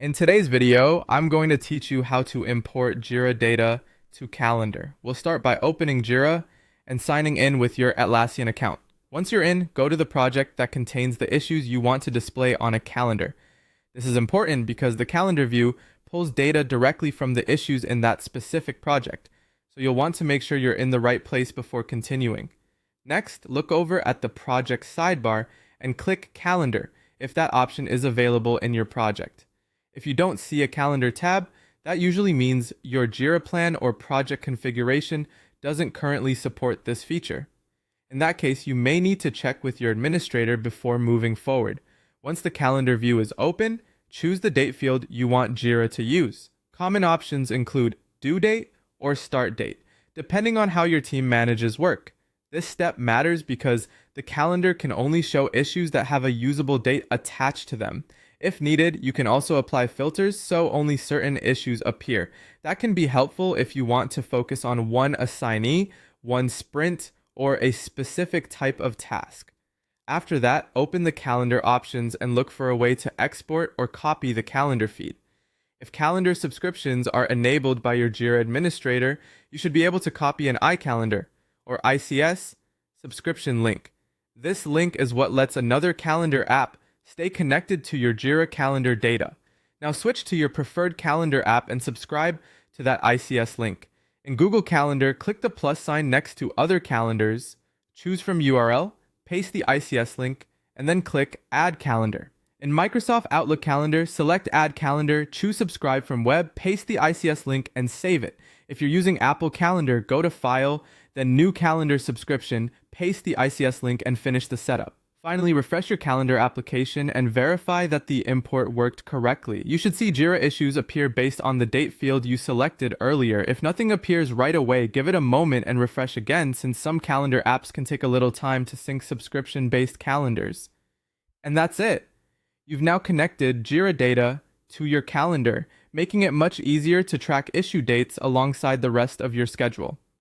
In today's video, I'm going to teach you how to import Jira data to Calendar. We'll start by opening Jira and signing in with your Atlassian account. Once you're in, go to the project that contains the issues you want to display on a calendar. This is important because the calendar view pulls data directly from the issues in that specific project, so you'll want to make sure you're in the right place before continuing. Next, look over at the project sidebar and click Calendar if that option is available in your project. If you don't see a calendar tab, that usually means your Jira plan or project configuration doesn't currently support this feature. In that case, you may need to check with your administrator before moving forward. Once the calendar view is open, choose the date field you want Jira to use. Common options include due date or start date, depending on how your team manages work. This step matters because the calendar can only show issues that have a usable date attached to them. If needed, you can also apply filters so only certain issues appear. That can be helpful if you want to focus on one assignee, one sprint, or a specific type of task. After that, open the calendar options and look for a way to export or copy the calendar feed. If calendar subscriptions are enabled by your Jira administrator, you should be able to copy an iCalendar or ICS subscription link. This link is what lets another calendar app stay connected to your Jira calendar data. Now switch to your preferred calendar app and subscribe to that ICS link. In Google Calendar, click the plus sign next to Other Calendars, choose from URL, paste the ICS link, and then click Add Calendar. In Microsoft Outlook Calendar, select Add Calendar, choose Subscribe from Web, paste the ICS link, and save it. If you're using Apple Calendar, go to File, then New Calendar Subscription, paste the ICS link, and finish the setup. Finally, refresh your calendar application and verify that the import worked correctly. You should see Jira issues appear based on the date field you selected earlier. If nothing appears right away, give it a moment and refresh again, since some calendar apps can take a little time to sync subscription-based calendars. And that's it. You've now connected Jira data to your calendar, making it much easier to track issue dates alongside the rest of your schedule.